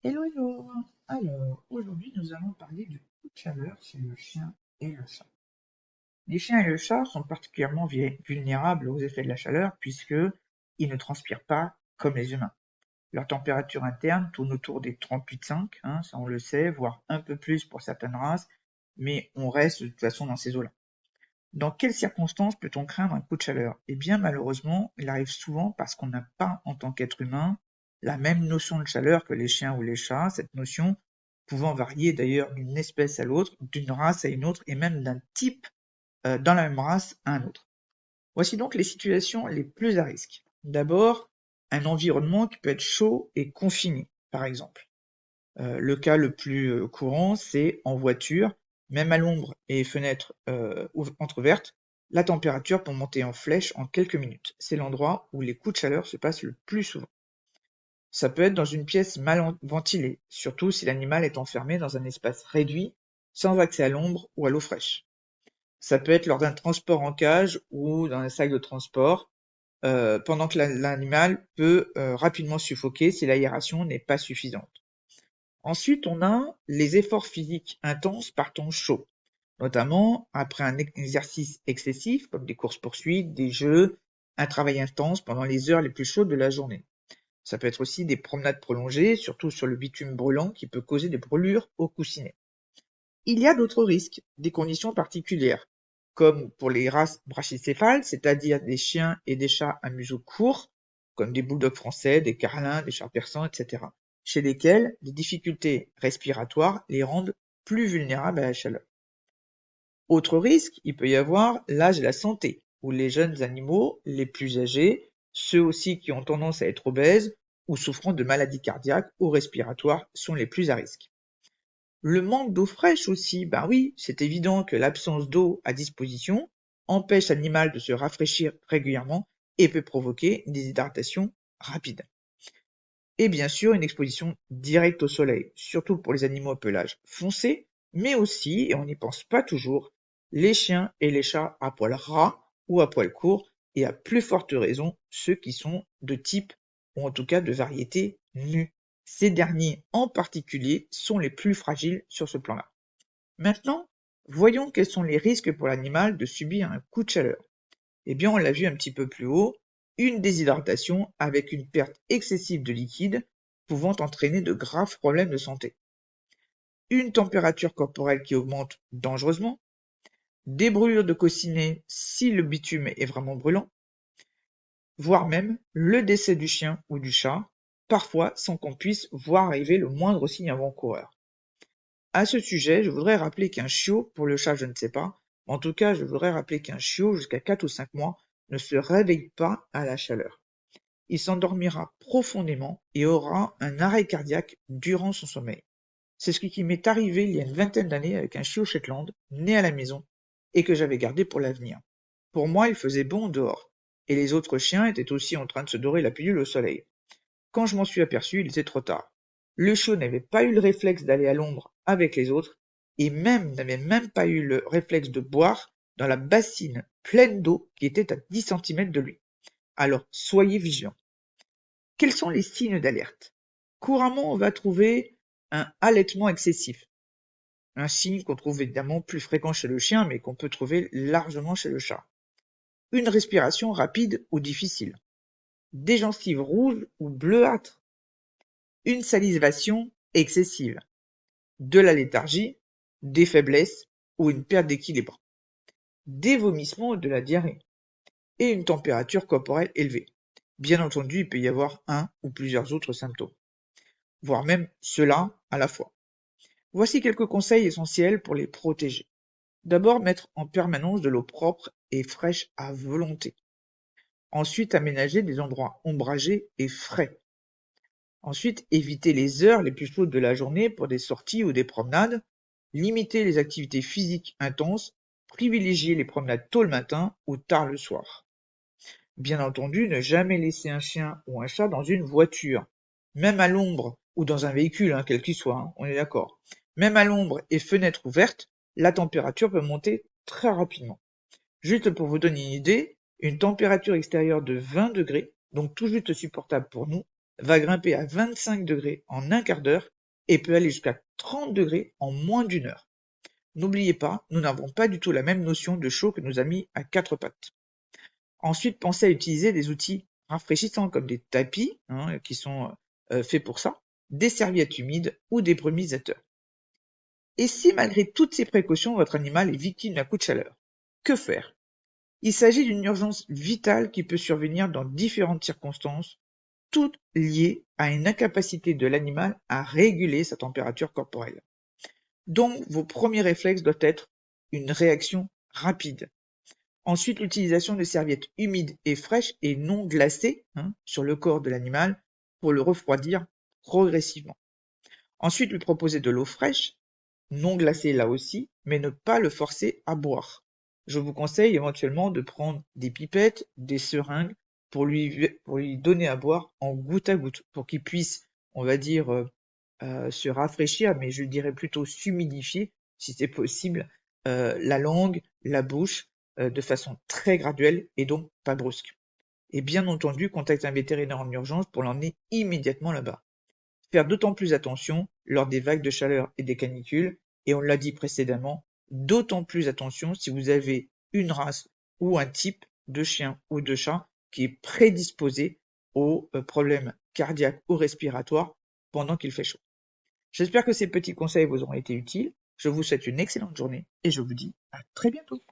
Hello, hello! Alors, aujourd'hui, nous allons parler du coup de chaleur chez le chien et le chat. Les chiens et le chat sont particulièrement vulnérables aux effets de la chaleur puisque ils ne transpirent pas comme les humains. Leur température interne tourne autour des 38,5, ça on le sait, voire un peu plus pour certaines races, mais on reste de toute façon dans ces eaux-là. Dans quelles circonstances peut-on craindre un coup de chaleur? Eh bien, malheureusement, il arrive souvent parce qu'on n'a pas, en tant qu'être humain, la même notion de chaleur que les chiens ou les chats, cette notion pouvant varier d'ailleurs d'une espèce à l'autre, d'une race à une autre, et même d'un type dans la même race à un autre. Voici donc les situations les plus à risque. D'abord, un environnement qui peut être chaud et confiné, par exemple. Le cas le plus courant, c'est en voiture, même à l'ombre et fenêtres entrouvertes, la température peut monter en flèche en quelques minutes. C'est l'endroit où les coups de chaleur se passent le plus souvent. Ça peut être dans une pièce mal ventilée, surtout si l'animal est enfermé dans un espace réduit, sans accès à l'ombre ou à l'eau fraîche. Ça peut être lors d'un transport en cage ou dans un sac de transport, pendant que l'animal peut rapidement suffoquer si l'aération n'est pas suffisante. Ensuite, on a les efforts physiques intenses par temps chaud, notamment après un exercice excessif, comme des courses-poursuites, des jeux, un travail intense pendant les heures les plus chaudes de la journée. Ça peut être aussi des promenades prolongées, surtout sur le bitume brûlant, qui peut causer des brûlures au coussinet. Il y a d'autres risques, des conditions particulières, comme pour les races brachycéphales, c'est-à-dire des chiens et des chats à museau court, comme des bulldogs français, des carlins, des chats persans, etc., chez lesquels les difficultés respiratoires les rendent plus vulnérables à la chaleur. Autre risque, il peut y avoir l'âge et la santé, où les jeunes animaux, les plus âgés, ceux aussi qui ont tendance à être obèses ou souffrant de maladies cardiaques ou respiratoires sont les plus à risque. Le manque d'eau fraîche aussi, ben oui, c'est évident que l'absence d'eau à disposition empêche l'animal de se rafraîchir régulièrement et peut provoquer une déshydratation rapide. Et bien sûr, une exposition directe au soleil, surtout pour les animaux à pelage foncé, mais aussi, et on n'y pense pas toujours, les chiens et les chats à poils ras ou à poils courts, et à plus forte raison ceux qui sont de type, ou en tout cas de variété nue. Ces derniers en particulier sont les plus fragiles sur ce plan-là. Maintenant, voyons quels sont les risques pour l'animal de subir un coup de chaleur. Eh bien, on l'a vu un petit peu plus haut, une déshydratation avec une perte excessive de liquide pouvant entraîner de graves problèmes de santé. Une température corporelle qui augmente dangereusement, des brûlures de coussinet si le bitume est vraiment brûlant, voire même le décès du chien ou du chat, parfois sans qu'on puisse voir arriver le moindre signe avant-coureur. À ce sujet, je voudrais rappeler qu'un chiot, pour le chat je ne sais pas, en tout cas je voudrais rappeler qu'un chiot jusqu'à 4 ou 5 mois ne se réveille pas à la chaleur. Il s'endormira profondément et aura un arrêt cardiaque durant son sommeil. C'est ce qui m'est arrivé il y a une vingtaine d'années avec un chiot Shetland, né à la maison, et que j'avais gardé pour l'avenir. Pour moi, il faisait bon dehors, et les autres chiens étaient aussi en train de se dorer la pilule au soleil. Quand je m'en suis aperçu, il était trop tard. Le chiot n'avait pas eu le réflexe d'aller à l'ombre avec les autres, et n'avait même pas eu le réflexe de boire dans la bassine pleine d'eau qui était à 10 centimètres de lui. Alors, soyez vigilants. Quels sont les signes d'alerte? Couramment, on va trouver un halètement excessif, un signe qu'on trouve évidemment plus fréquent chez le chien, mais qu'on peut trouver largement chez le chat. Une respiration rapide ou difficile. Des gencives rouges ou bleuâtres. Une salivation excessive. De la léthargie, des faiblesses ou une perte d'équilibre. Des vomissements ou de la diarrhée. Et une température corporelle élevée. Bien entendu, il peut y avoir un ou plusieurs autres symptômes, voire même ceux-là à la fois. Voici quelques conseils essentiels pour les protéger. D'abord, mettre en permanence de l'eau propre et fraîche à volonté. Ensuite, aménager des endroits ombragés et frais. Ensuite, éviter les heures les plus chaudes de la journée pour des sorties ou des promenades. Limiter les activités physiques intenses. Privilégier les promenades tôt le matin ou tard le soir. Bien entendu, ne jamais laisser un chien ou un chat dans une voiture, même à l'ombre ou dans un véhicule, quel qu'il soit, on est d'accord. Même à l'ombre et fenêtre ouverte, la température peut monter très rapidement. Juste pour vous donner une idée, une température extérieure de 20 degrés, donc tout juste supportable pour nous, va grimper à 25 degrés en un quart d'heure et peut aller jusqu'à 30 degrés en moins d'une heure. N'oubliez pas, nous n'avons pas du tout la même notion de chaud que nos amis à quatre pattes. Ensuite, pensez à utiliser des outils rafraîchissants comme des tapis, qui sont faits pour ça, des serviettes humides ou des brumisateurs. Et si malgré toutes ces précautions, votre animal est victime d'un coup de chaleur, que faire? Il s'agit d'une urgence vitale qui peut survenir dans différentes circonstances, toutes liées à une incapacité de l'animal à réguler sa température corporelle. Donc, vos premiers réflexes doivent être une réaction rapide. Ensuite, l'utilisation de serviettes humides et fraîches et non glacées sur le corps de l'animal pour le refroidir progressivement. Ensuite, lui proposer de l'eau fraîche, non glacée là aussi, mais ne pas le forcer à boire. Je vous conseille éventuellement de prendre des pipettes, des seringues pour lui donner à boire en goutte à goutte, pour qu'il puisse, on va dire, se rafraîchir, mais je dirais plutôt s'humidifier, si c'est possible, la langue, la bouche, de façon très graduelle et donc pas brusque. Et bien entendu, contactez un vétérinaire en urgence pour l'emmener immédiatement là-bas. Faire d'autant plus attention lors des vagues de chaleur et des canicules, et on l'a dit précédemment, d'autant plus attention si vous avez une race ou un type de chien ou de chat qui est prédisposé aux problèmes cardiaques ou respiratoires pendant qu'il fait chaud. J'espère que ces petits conseils vous auront été utiles. Je vous souhaite une excellente journée et je vous dis à très bientôt.